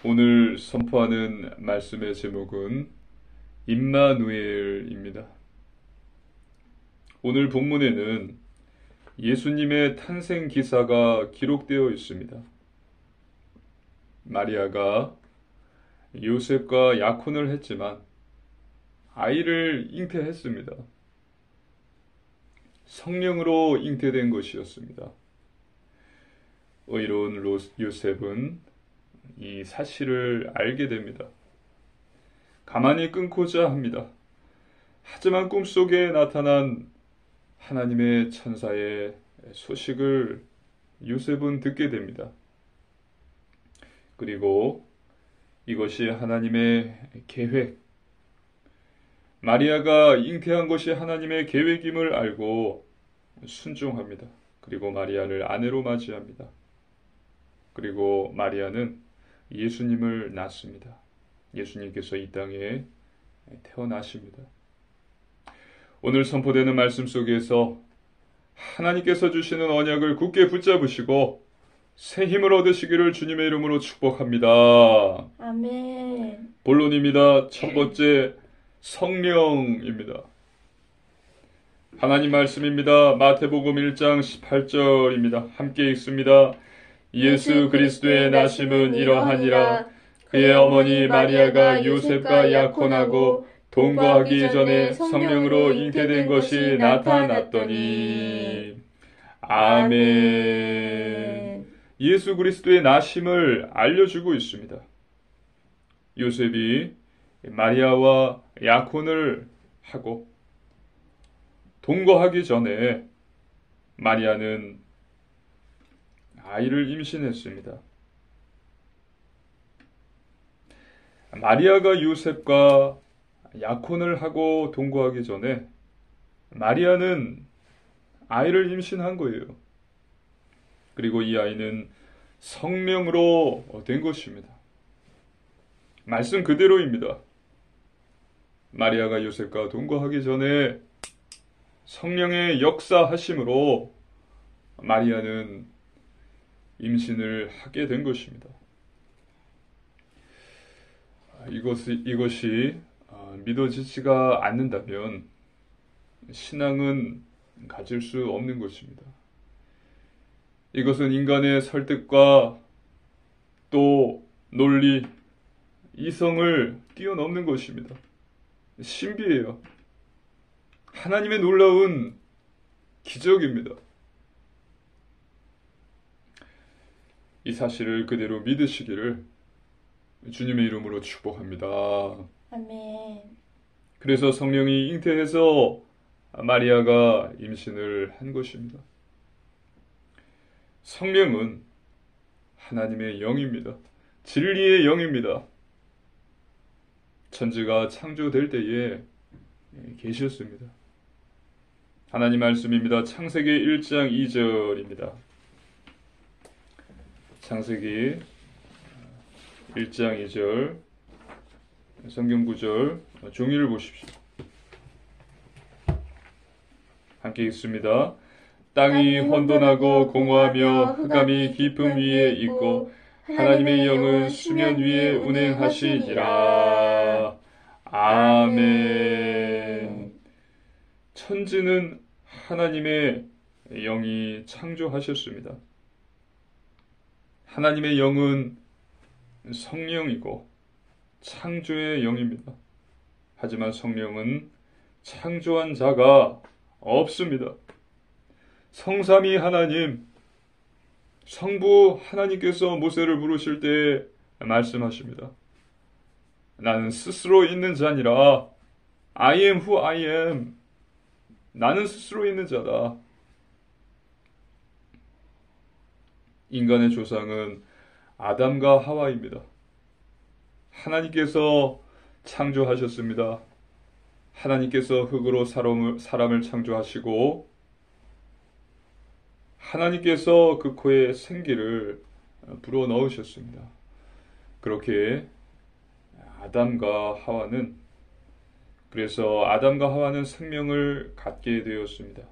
오늘 선포하는 말씀의 제목은 임마누엘입니다. 오늘 본문에는 예수님의 탄생 기사가 기록되어 있습니다. 마리아가 요셉과 약혼을 했지만 아이를 잉태했습니다. 성령으로 잉태된 것이었습니다. 의로운 요셉은 이 사실을 알게 됩니다. 가만히 끊고자 합니다. 하지만 꿈속에 나타난 하나님의 천사의 소식을 요셉은 듣게 됩니다. 그리고 이것이 하나님의 계획, 마리아가 잉태한 것이 하나님의 계획임을 알고 순종합니다. 그리고 마리아를 아내로 맞이합니다. 그리고 마리아는 예수님을 낳습니다. 예수님께서 이 땅에 태어나십니다. 오늘 선포되는 말씀 속에서 하나님께서 주시는 언약을 굳게 붙잡으시고 새 힘을 얻으시기를 주님의 이름으로 축복합니다. 아멘. 본론입니다. 첫 번째, 성령입니다. 하나님 말씀입니다. 마태복음 1장 18절입니다. 함께 읽습니다. 예수 그리스도의 나심은 이러하니라. 그의 어머니 마리아가 요셉과 약혼하고 동거하기 전에 성령으로 잉태된 것이 나타났더니. 아멘. 예수 그리스도의 나심을 알려주고 있습니다. 요셉이 마리아와 약혼을 하고 동거하기 전에 마리아는 아이를 임신했습니다. 마리아가 요셉과 약혼을 하고 동거하기 전에 마리아는 아이를 임신한 거예요. 그리고 이 아이는 성령으로 된 것입니다. 말씀 그대로입니다. 마리아가 요셉과 동거하기 전에 성령의 역사하심으로 마리아는 임신을 하게 된 것입니다. 이것이 믿어지지가 않는다면 신앙은 가질 수 없는 것입니다. 이것은 인간의 설득과 또 논리, 이성을 뛰어넘는 것입니다. 신비해요. 하나님의 놀라운 기적입니다. 이 사실을 그대로 믿으시기를 주님의 이름으로 축복합니다. 아멘. 그래서 성령이 잉태해서 마리아가 임신을 한 것입니다. 성령은 하나님의 영입니다. 진리의 영입니다. 천지가 창조될 때에 계셨습니다. 하나님 말씀입니다. 창세기 1장 2절입니다. 창세기 1장 2절 성경 구절 종이를 보십시오. 함께 읽습니다. 땅이 혼돈하고 공허하며 흑암이 깊음 위에 있고 하나님의 영은 수면 위에 운행하시니라. 아멘. 천지는 하나님의 영이 창조하셨습니다. 하나님의 영은 성령이고 창조의 영입니다. 하지만 성령은 창조한 자가 없습니다. 성삼위 하나님, 성부 하나님께서 모세를 부르실 때 말씀하십니다. 나는 스스로 있는 자니라. I am who I am. 나는 스스로 있는 자다. 인간의 조상은 아담과 하와입니다. 하나님께서 창조하셨습니다. 하나님께서 흙으로 사람을 창조하시고 하나님께서 그 코에 생기를 불어넣으셨습니다. 그렇게 아담과 하와는 생명을 갖게 되었습니다.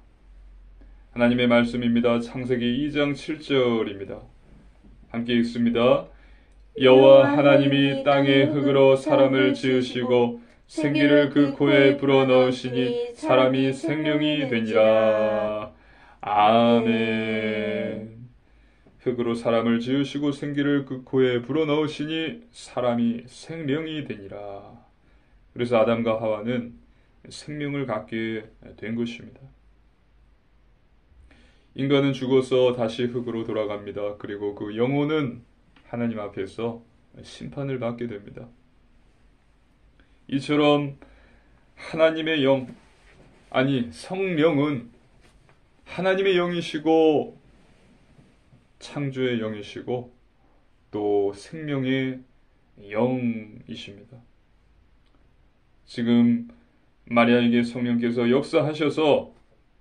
하나님의 말씀입니다. 창세기 2장 7절입니다. 함께 읽습니다. 여호와 하나님이 땅의 흙으로 사람을 지으시고 생기를 그 코에 불어넣으시니 사람이 생명이 되니라. 아멘. 흙으로 사람을 지으시고 생기를 그 코에 불어넣으시니 사람이 생명이 되니라. 그래서 아담과 하와는 생명을 갖게 된 것입니다. 인간은 죽어서 다시 흙으로 돌아갑니다. 그리고 그 영혼은 하나님 앞에서 심판을 받게 됩니다. 이처럼 하나님의 영, 아니 성령은 하나님의 영이시고 창조의 영이시고 또 생명의 영이십니다. 지금 마리아에게 성령께서 역사하셔서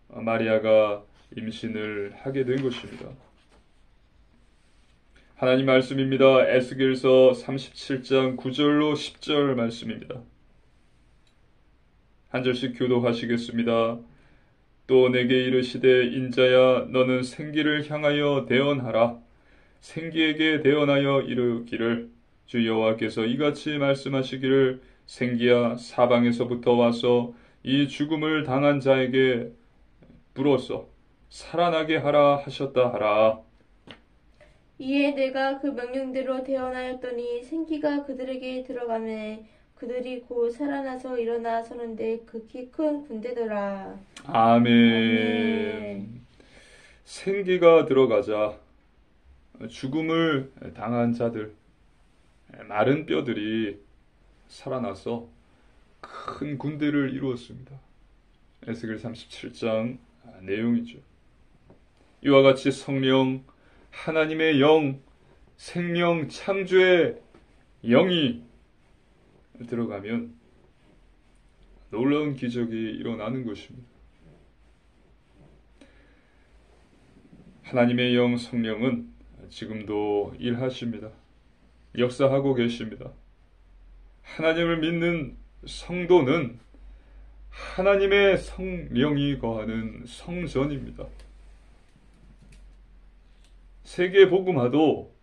마리아가 임신을 하게 된 것입니다. 하나님 말씀입니다. 에스겔서 37장 9절로 10절 말씀입니다. 한 절씩 교독하시겠습니다. 또 내게 이르시되 인자야 너는 생기를 향하여 대언하라. 생기에게 대언하여 이르기를 주 여호와께서 이같이 말씀하시기를 생기야 사방에서부터 와서 이 죽음을 당한 자에게 불어서 살아나게 하라 하셨다 하라. 이에 내가 그 명령대로 대언하였더니 생기가 그들에게 들어가매 그들이 곧 살아나서 일어나 서는데 극히 큰 군대더라. 아멘. 아멘. 생기가 들어가자 죽음을 당한 자들, 마른 뼈들이 살아나서 큰 군대를 이루었습니다. 에스겔 37장 내용이죠. 이와 같이 성령, 하나님의 영, 생명 창조의 영이 들어가면 놀라운 기적이 일어나는 것입니다. 하나님의 영, 성령은 지금도 일하십니다. 역사하고 계십니다. 하나님을 믿는 성도는 하나님의 성령이 거하는 성전입니다. 세계 복음화도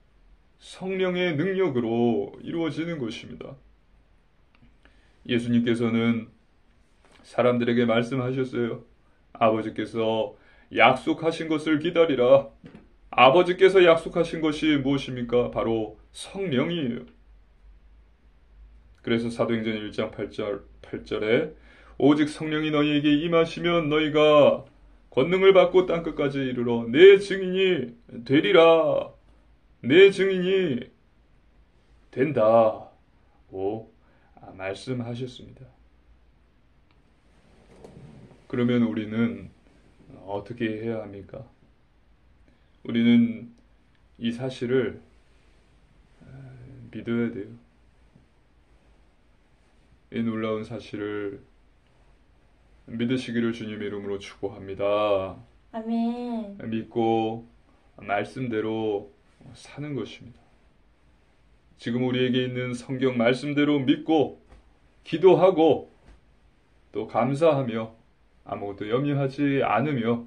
성령의 능력으로 이루어지는 것입니다. 예수님께서는 사람들에게 말씀하셨어요. 아버지께서 약속하신 것을 기다리라. 아버지께서 약속하신 것이 무엇입니까? 바로 성령이에요. 그래서 사도행전 1장 8절에 오직 성령이 너희에게 임하시면 너희가 권능을 받고 땅끝까지 이르러 내 증인이 되리라. 내 증인이 된다고 말씀하셨습니다. 그러면 우리는 어떻게 해야 합니까? 우리는 이 사실을 믿어야 돼요. 이 놀라운 사실을 믿으시기를 주님의 이름으로 축복합니다. 아멘. 믿고 말씀대로 사는 것입니다. 지금 우리에게 있는 성경 말씀대로 믿고 기도하고 또 감사하며 아무것도 염려하지 않으며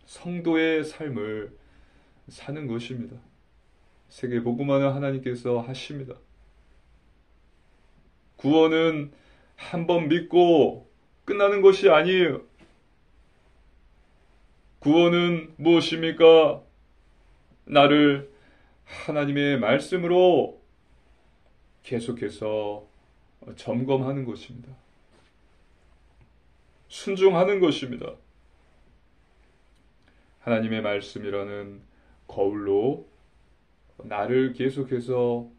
성도의 삶을 사는 것입니다. 세계 복음화는 하나님께서 하십니다. 구원은 한 번 믿고 끝나는 것이 아니에요. 구원은 무엇입니까? 나를 하나님의 말씀으로 계속해서 점검하는 것입니다. 순종하는 것입니다. 하나님의 말씀이라는 거울로 나를 계속해서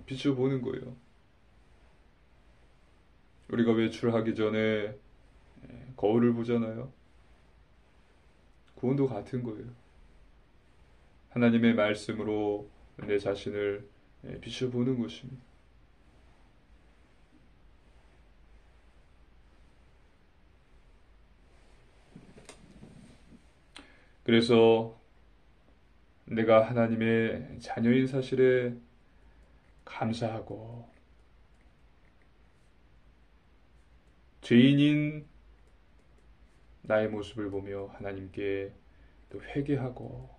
비춰보는 거예요. 우리가 외출하기 전에 거울을 보잖아요. 구원도 같은 거예요. 하나님의 말씀으로 내 자신을 비춰보는 것입니다. 그래서 내가 하나님의 자녀인 사실에 감사하고 죄인인 나의 모습을 보며 하나님께 또 회개하고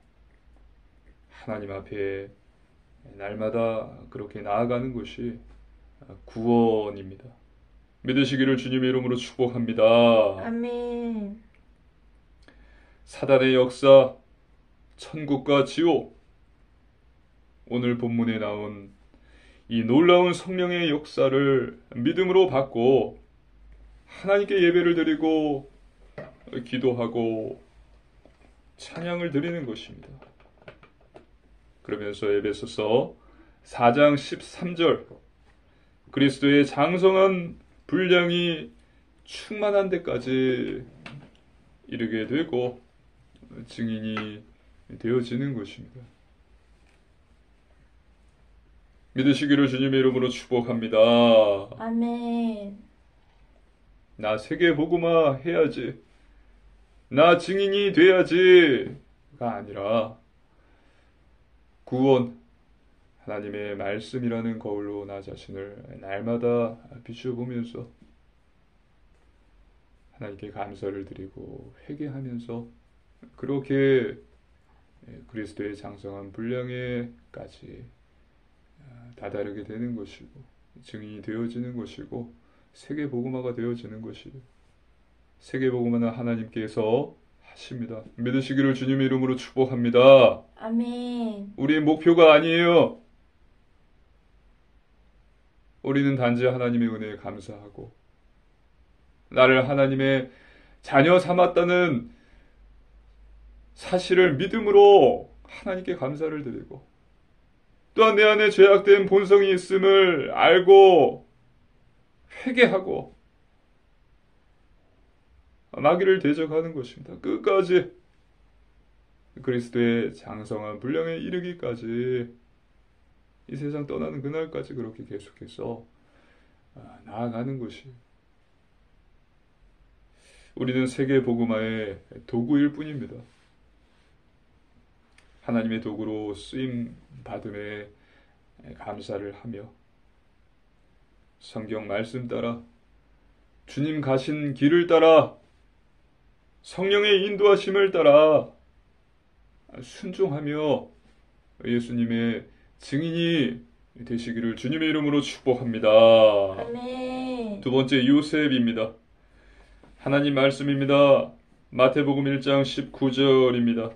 하나님 앞에 날마다 그렇게 나아가는 것이 구원입니다. 믿으시기를 주님의 이름으로 축복합니다. 아멘. 사단의 역사, 천국과 지옥, 오늘 본문에 나온 이 놀라운 성령의 역사를 믿음으로 받고 하나님께 예배를 드리고 기도하고 찬양을 드리는 것입니다. 그러면서 에베소서 4장 13절 그리스도의 장성한 분량이 충만한 데까지 이르게 되고 증인이 되어지는 것입니다. 믿으시기를 주님의 이름으로 축복합니다. 아멘. 나 세계 복음화 해야지. 나 증인이 돼야지가 아니라 구원, 하나님의 말씀이라는 거울로 나 자신을 날마다 비추어보면서 하나님께 감사를 드리고 회개하면서 그렇게 그리스도의 장성한 분량에까지 다다르게 되는 것이고 증인이 되어지는 것이고 세계 복음화가 되어지는 것이에요. 세계 복음화는 하나님께서 하십니다. 믿으시기를 주님의 이름으로 축복합니다. 아멘. 우리의 목표가 아니에요. 우리는 단지 하나님의 은혜에 감사하고 나를 하나님의 자녀 삼았다는 사실을 믿음으로 하나님께 감사를 드리고 또한 내 안에 죄악된 본성이 있음을 알고 회개하고 마귀를 대적하는 것입니다. 끝까지 그리스도의 장성한 분량에 이르기까지 이 세상 떠나는 그날까지 그렇게 계속해서 나아가는 것이 우리는 세계 복음화의 도구일 뿐입니다. 하나님의 도구로 쓰임 받음에 감사를 하며 성경 말씀 따라 주님 가신 길을 따라 성령의 인도하심을 따라 순종하며 예수님의 증인이 되시기를 주님의 이름으로 축복합니다. 아멘. 두 번째 요셉입니다. 하나님 말씀입니다. 마태복음 1장 19절입니다.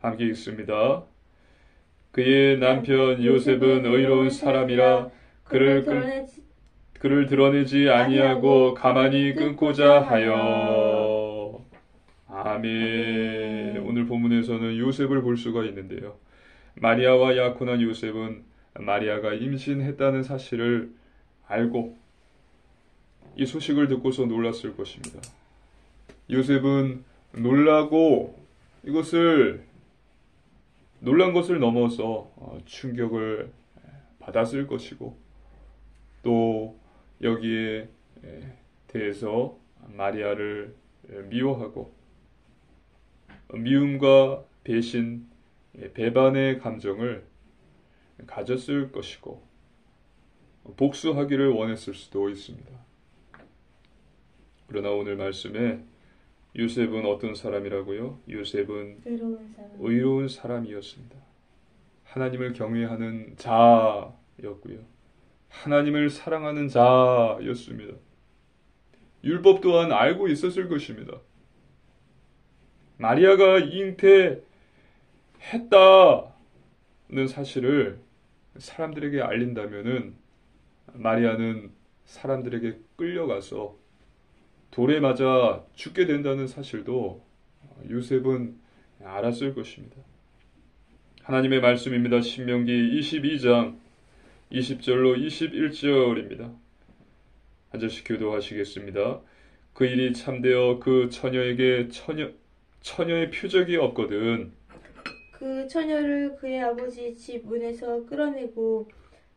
함께 읽습니다. 그의 남편 요셉은 의로운 사람이라 그를 드러내지 아니하고 가만히 끊고자 하여. 아멘. 오늘 본문에서는 요셉을 볼 수가 있는데요. 마리아와 약혼한 요셉은 마리아가 임신했다는 사실을 알고 이 소식을 듣고서 놀랐을 것입니다. 요셉은 놀라고 이것을 놀란 것을 넘어서 충격을 받았을 것이고 또 여기에 대해서 마리아를 미워하고 미움과 배신, 배반의 감정을 가졌을 것이고 복수하기를 원했을 수도 있습니다. 그러나 오늘 말씀에 요셉은 어떤 사람이라고요? 요셉은 의로운 사람이었습니다. 하나님을 경외하는 자였고요. 하나님을 사랑하는 자였습니다. 율법 또한 알고 있었을 것입니다. 마리아가 잉태했다는 사실을 사람들에게 알린다면은 마리아는 사람들에게 끌려가서 돌에 맞아 죽게 된다는 사실도 요셉은 알았을 것입니다. 하나님의 말씀입니다. 신명기 22장 20절로 21절입니다. 한 절씩 교도하시겠습니다. 그 일이 참되어 그 처녀에게 처녀의 표적이 없거든. 그 처녀를 그의 아버지 집 문에서 끌어내고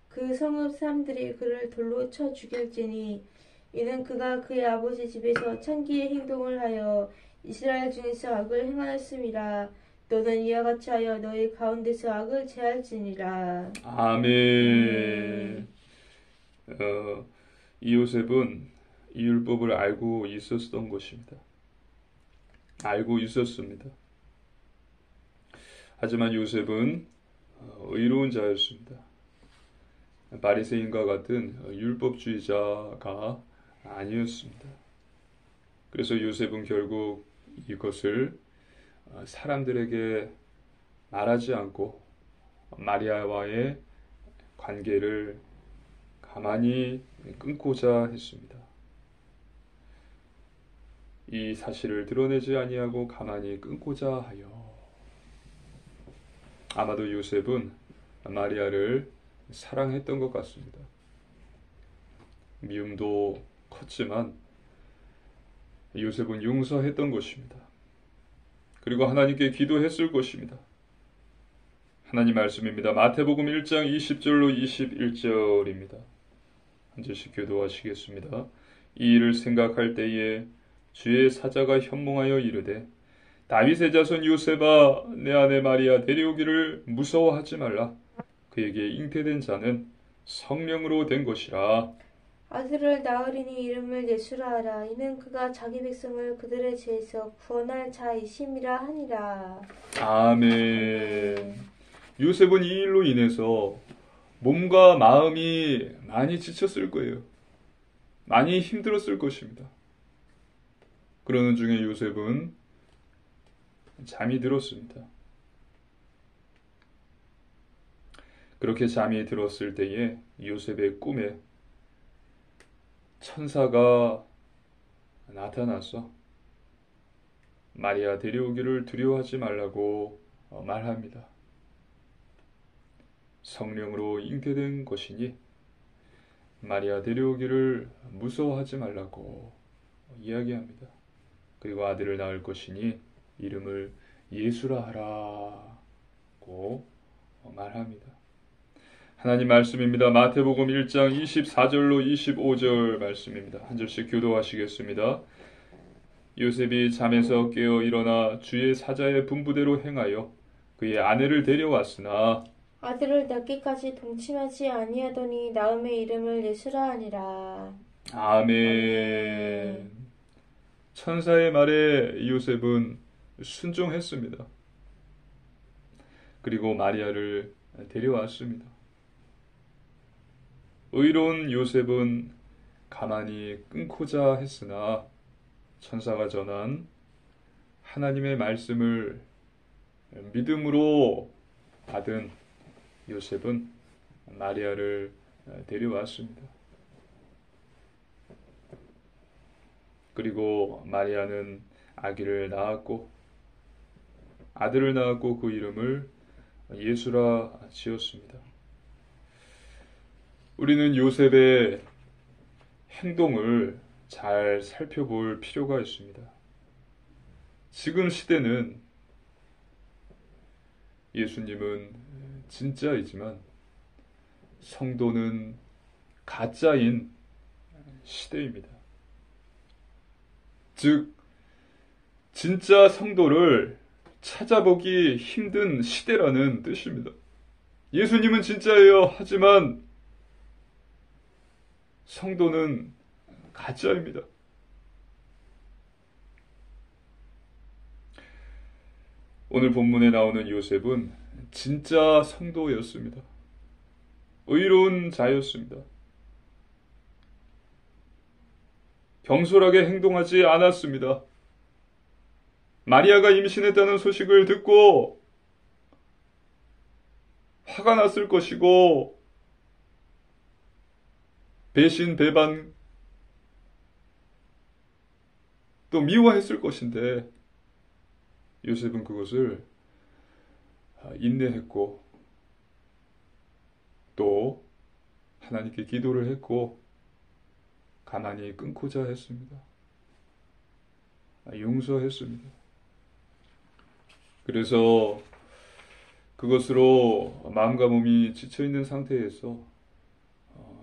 그 성읍 사람들이 그를 돌로 쳐 죽일지니 이는 그가 그의 아버지 집에서 창기의 행동을 하여 이스라엘 중에서 악을 행하였음이라. 너는 이와 같이 하여 너희 가운데서 악을 제할지니라. 아멘. 이 요셉은 이 율법을 알고 있었던 것입니다. 알고 있었습니다. 하지만 요셉은 의로운 자였습니다. 바리새인과 같은 율법주의자가 아니었습니다. 그래서 요셉은 결국 이것을 사람들에게 말하지 않고 마리아와의 관계를 가만히 끊고자 했습니다. 이 사실을 드러내지 아니하고 가만히 끊고자 하여 아마도 요셉은 마리아를 사랑했던 것 같습니다. 미움도 컸지만 요셉은 용서했던 것입니다. 그리고 하나님께 기도했을 것입니다. 하나님 말씀입니다. 마태복음 1장 20절로 21절입니다. 한 절씩 교도하시겠습니다. 이 일을 생각할 때에 주의 사자가 현몽하여 이르되 다윗의 자손 요셉아 내 아내 마리아 데려오기를 무서워하지 말라. 그에게 잉태된 자는 성령으로 된 것이라. 아들을 낳으리니 이름을 예수라 하라. 이는 그가 자기 백성을 그들의 죄에서 구원할 자이심이라 하니라. 아멘. 요셉은 이 일로 인해서 몸과 마음이 많이 지쳤을 거예요. 많이 힘들었을 것입니다. 그러는 중에 요셉은 잠이 들었습니다. 그렇게 잠이 들었을 때에 요셉의 꿈에 천사가 나타나서 마리아 데려오기를 두려워하지 말라고 말합니다. 성령으로 잉태된 것이니 마리아 데려오기를 무서워하지 말라고 이야기합니다. 그리고 아들을 낳을 것이니 이름을 예수라 하라고 말합니다. 하나님 말씀입니다. 마태복음 1장 24절로 25절 말씀입니다. 한 절씩 교도하시겠습니다. 요셉이 잠에서 깨어 일어나 주의 사자의 분부대로 행하여 그의 아내를 데려왔으나 아들을 낳기까지 동침하지 아니하더니 낳음의 이름을 예수라 하니라. 아멘. 천사의 말에 요셉은 순종했습니다. 그리고 마리아를 데려왔습니다. 의로운 요셉은 가만히 끊고자 했으나 천사가 전한 하나님의 말씀을 믿음으로 받은 요셉은 마리아를 데려왔습니다. 그리고 마리아는 아기를 낳았고 아들을 낳았고 그 이름을 예수라 지었습니다. 우리는 요셉의 행동을 잘 살펴볼 필요가 있습니다. 지금 시대는 예수님은 진짜이지만 성도는 가짜인 시대입니다. 즉, 진짜 성도를 찾아보기 힘든 시대라는 뜻입니다. 예수님은 진짜예요. 하지만 성도는 가짜입니다. 오늘 본문에 나오는 요셉은 진짜 성도였습니다. 의로운 자였습니다. 경솔하게 행동하지 않았습니다. 마리아가 임신했다는 소식을 듣고 화가 났을 것이고 배신, 배반 또 미워했을 것인데 요셉은 그것을 인내했고 또 하나님께 기도를 했고 가만히 끊고자 했습니다. 용서했습니다. 그래서 그것으로 마음과 몸이 지쳐있는 상태에서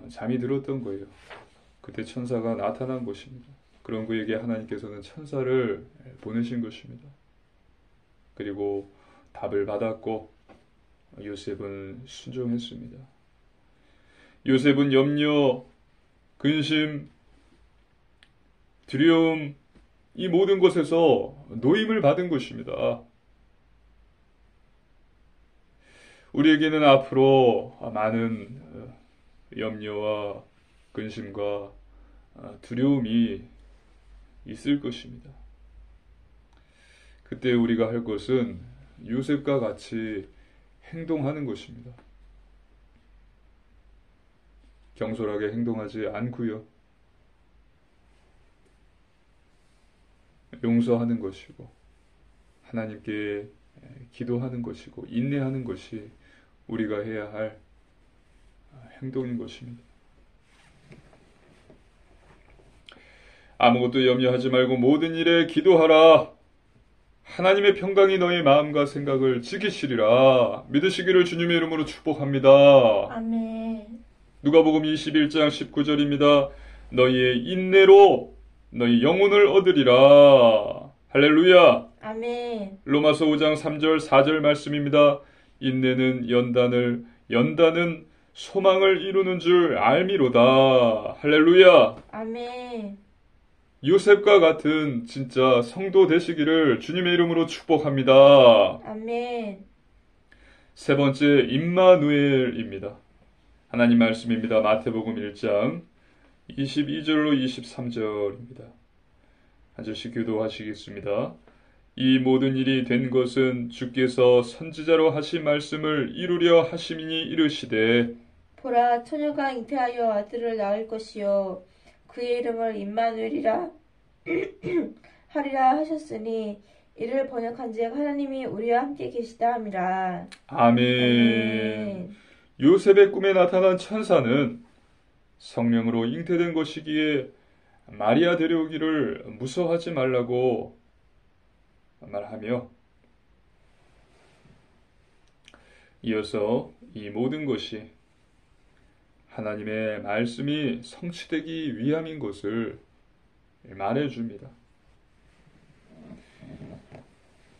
잠이 들었던 거예요. 그때 천사가 나타난 것입니다. 그런 그에게 하나님께서는 천사를 보내신 것입니다. 그리고 답을 받았고 요셉은 순종했습니다. 요셉은 염려, 근심, 두려움 이 모든 것에서 노임을 받은 것입니다. 우리에게는 앞으로 많은 염려와 근심과 두려움이 있을 것입니다. 그때 우리가 할 것은 요셉과 같이 행동하는 것입니다. 경솔하게 행동하지 않고요. 용서하는 것이고 하나님께 기도하는 것이고 인내하는 것이 우리가 해야 할 행동인 것입니다. 아무것도 염려하지 말고 모든 일에 기도하라. 하나님의 평강이 너희 마음과 생각을 지키시리라. 믿으시기를 주님의 이름으로 축복합니다. 아멘. 누가복음 21장 19절입니다. 너희의 인내로 너희 영혼을 얻으리라. 할렐루야. 아멘. 로마서 5장 3절 4절 말씀입니다. 인내는 연단은 소망을 이루는 줄 알미로다. 할렐루야. 아멘. 요셉과 같은 진짜 성도 되시기를 주님의 이름으로 축복합니다. 아멘. 세 번째, 임마누엘입니다. 하나님 말씀입니다. 마태복음 1장 22절로 23절입니다. 한 절씩 교도하시겠습니다. 이 모든 일이 된 것은 주께서 선지자로 하신 말씀을 이루려 하심이니 이르시되 보라, 처녀가 잉태하여 아들을 낳을 것이요 그의 이름을 임마누엘이라 하리라 하셨으니 이를 번역한즉 하나님이 우리와 함께 계시다 함이라. 아멘. 요셉의 꿈에 나타난 천사는 성령으로 잉태된 것이기에 마리아 데려오기를 무서워하지 말라고 말하며 이어서 이 모든 것이 하나님의 말씀이 성취되기 위함인 것을 말해줍니다.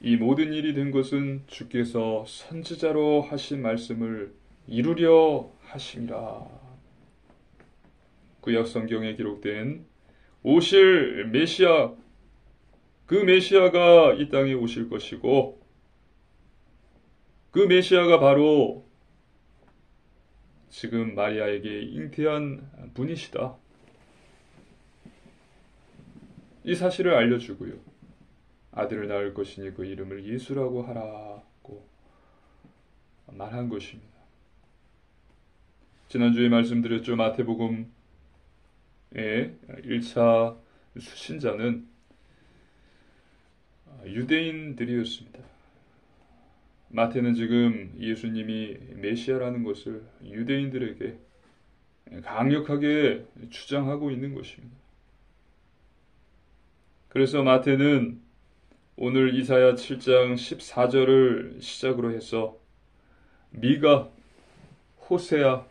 이 모든 일이 된 것은 주께서 선지자로 하신 말씀을 이루려 하심이라. 구약 성경에 기록된 오실 메시아, 그 메시아가 이 땅에 오실 것이고 그 메시아가 바로 지금 마리아에게 잉태한 분이시다. 이 사실을 알려주고요. 아들을 낳을 것이니 그 이름을 예수라고 하라고 말한 것입니다. 지난주에 말씀드렸죠. 마태복음의 1차 수신자는 유대인들이었습니다. 마태는 지금 예수님이 메시아라는 것을 유대인들에게 강력하게 주장하고 있는 것입니다. 그래서 마태는 오늘 이사야 7장 14절을 시작으로 해서 미가, 호세아,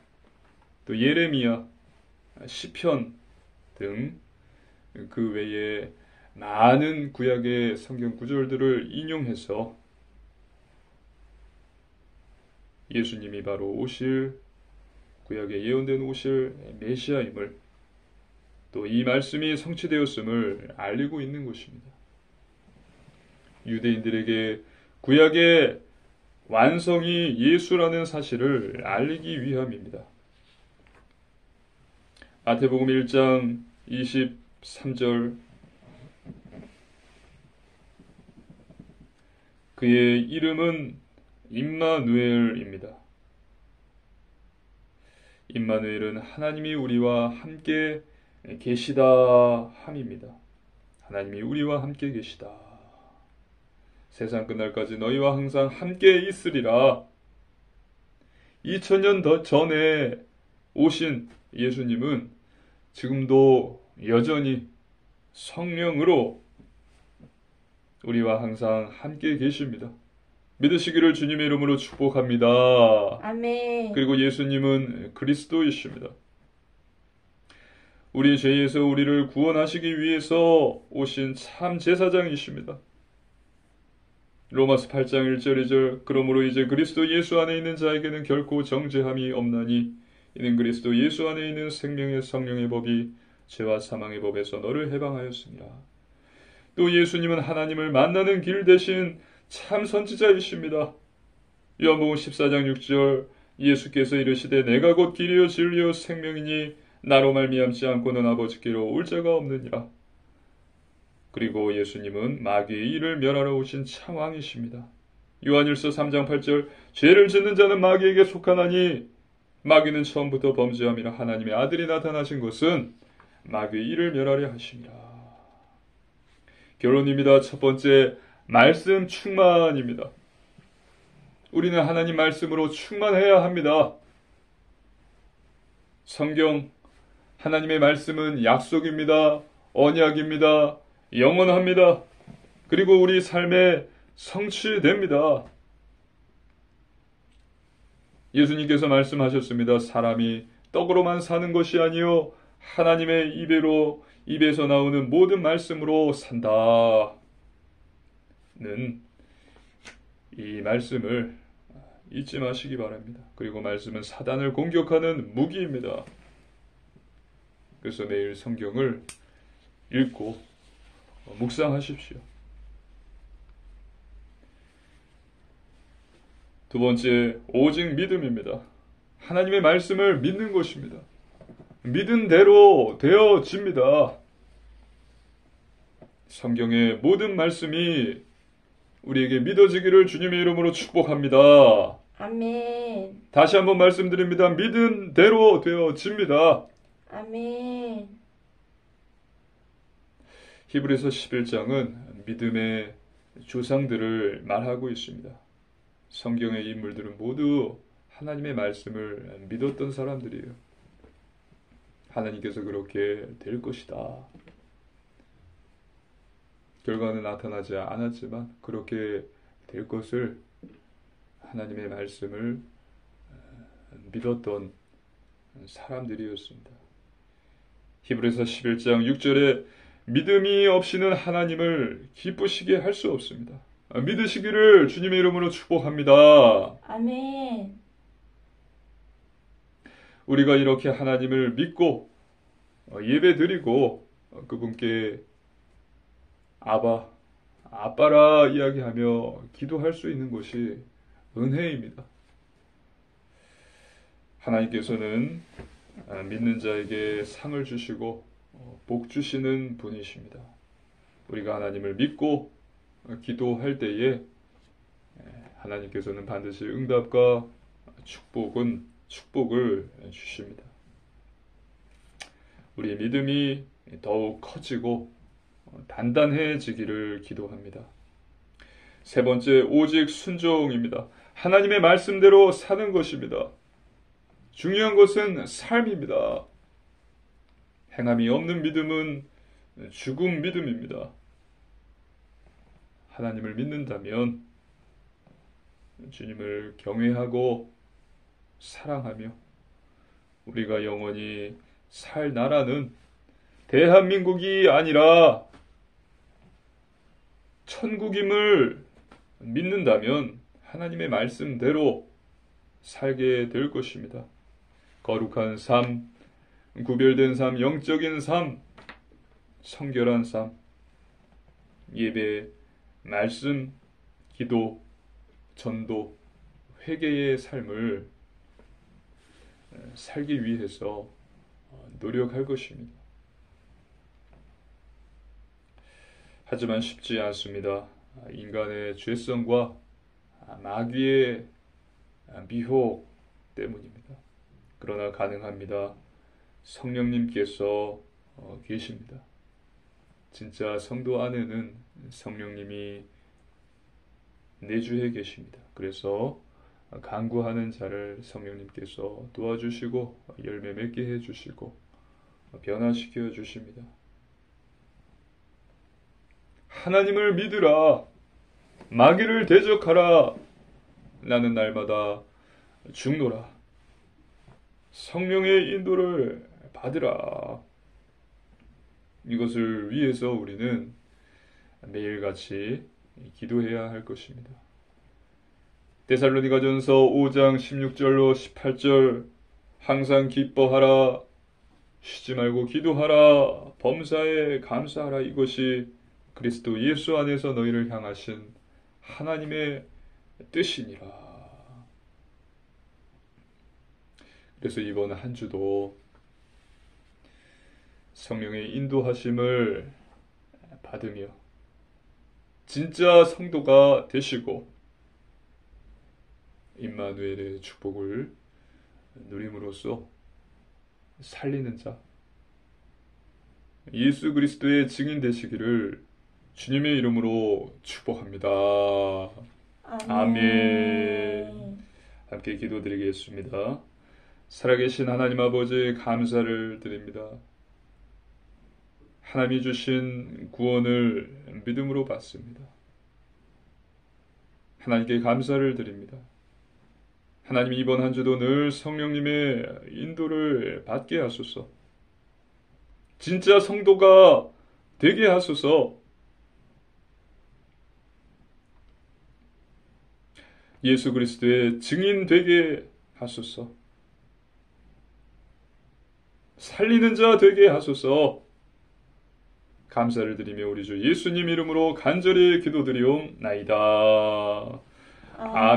또 예레미야, 시편 등 그 외에 많은 구약의 성경 구절들을 인용해서 예수님이 바로 오실 구약에 예언된 오실 메시아임을 또 이 말씀이 성취되었음을 알리고 있는 것입니다. 유대인들에게 구약의 완성이 예수라는 사실을 알리기 위함입니다. 마태복음 1장 23절 그의 이름은 임마누엘입니다. 임마누엘은 하나님이 우리와 함께 계시다 함입니다. 하나님이 우리와 함께 계시다. 세상 끝날까지 너희와 항상 함께 있으리라. 2000년 더 전에 오신 예수님은 지금도 여전히 성령으로 우리와 항상 함께 계십니다. 믿으시기를 주님의 이름으로 축복합니다. 아멘. 그리고 예수님은 그리스도이십니다. 우리 죄에서 우리를 구원하시기 위해서 오신 참 제사장이십니다. 로마서 8장 1절 2절 그러므로 이제 그리스도 예수 안에 있는 자에게는 결코 정죄함이 없나니 이는 그리스도 예수 안에 있는 생명의 성령의 법이 죄와 사망의 법에서 너를 해방하였습니다. 또 예수님은 하나님을 만나는 길 대신 참 선지자이십니다. 요한복음 14장 6절 예수께서 이르시되 내가 곧 길이요 진리요 생명이니 나로 말미암지 않고는 아버지께로 올 자가 없느니라. 그리고 예수님은 마귀의 일을 멸하러 오신 참 왕이십니다. 요한일서 3장 8절 죄를 짓는 자는 마귀에게 속하나니 마귀는 처음부터 범죄함이라. 하나님의 아들이 나타나신 것은 마귀의 일을 멸하려 하심이라. 결론입니다. 첫 번째, 말씀 충만입니다. 우리는 하나님 말씀으로 충만해야 합니다. 성경, 하나님의 말씀은 약속입니다. 언약입니다. 영원합니다. 그리고 우리 삶에 성취됩니다. 예수님께서 말씀하셨습니다. 사람이 떡으로만 사는 것이 아니요 하나님의 입에서 나오는 모든 말씀으로 산다는 이 말씀을 잊지 마시기 바랍니다. 그리고 말씀은 사단을 공격하는 무기입니다. 그래서 매일 성경을 읽고 묵상하십시오. 두 번째, 오직 믿음입니다. 하나님의 말씀을 믿는 것입니다. 믿은 대로 되어집니다. 성경의 모든 말씀이 우리에게 믿어지기를 주님의 이름으로 축복합니다. 아멘. 다시 한번 말씀드립니다. 믿은 대로 되어집니다. 아멘. 히브리서 11장은 믿음의 조상들을 말하고 있습니다. 성경의 인물들은 모두 하나님의 말씀을 믿었던 사람들이에요. 하나님께서 그렇게 될 것이다. 결과는 나타나지 않았지만 그렇게 될 것을 하나님의 말씀을 믿었던 사람들이었습니다. 히브리서 11장 6절에 믿음이 없이는 하나님을 기쁘시게 할 수 없습니다. 믿으시기를 주님의 이름으로 축복합니다. 아멘. 우리가 이렇게 하나님을 믿고 예배드리고 그분께 아빠라 이야기하며 기도할 수 있는 것이 은혜입니다. 하나님께서는 믿는 자에게 상을 주시고 복 주시는 분이십니다. 우리가 하나님을 믿고 기도할 때에 하나님께서는 반드시 응답과 축복을 주십니다. 우리의 믿음이 더욱 커지고 단단해지기를 기도합니다. 세 번째, 오직 순종입니다. 하나님의 말씀대로 사는 것입니다. 중요한 것은 삶입니다. 행함이 없는 믿음은 죽음 믿음입니다. 하나님을 믿는다면 주님을 경외하고 사랑하며 우리가 영원히 살 나라는 대한민국이 아니라 천국임을 믿는다면 하나님의 말씀대로 살게 될 것입니다. 거룩한 삶, 구별된 삶, 영적인 삶, 성결한 삶, 예배, 말씀, 기도, 전도, 회개의 삶을 살기 위해서 노력할 것입니다. 하지만 쉽지 않습니다. 인간의 죄성과 마귀의 미혹 때문입니다. 그러나 가능합니다. 성령님께서 계십니다. 진짜 성도 안에는 성령님이 내주해 계십니다. 그래서 간구하는 자를 성령님께서 도와주시고 열매 맺게 해주시고 변화시켜 주십니다. 하나님을 믿으라, 마귀를 대적하라, 나는 날마다 죽노라, 성령의 인도를 받으라. 이것을 위해서 우리는 매일같이 기도해야 할 것입니다. 데살로니가전서 5장 16절로 18절 항상 기뻐하라, 쉬지 말고 기도하라, 범사에 감사하라. 이것이 그리스도 예수 안에서 너희를 향하신 하나님의 뜻이니라. 그래서 이번 한 주도 성령의 인도하심을 받으며 진짜 성도가 되시고 임마누엘의 축복을 누림으로써 살리는 자, 예수 그리스도의 증인 되시기를 주님의 이름으로 축복합니다. 아멘. 함께 기도드리겠습니다. 살아계신 하나님 아버지 감사를 드립니다. 하나님이 주신 구원을 믿음으로 받습니다. 하나님께 감사를 드립니다. 하나님 이번 한 주도 늘 성령님의 인도를 받게 하소서. 진짜 성도가 되게 하소서. 예수 그리스도의 증인 되게 하소서. 살리는 자 되게 하소서. 감사를 드리며 우리 주 예수님 이름으로 간절히 기도드리옵나이다. 아멘.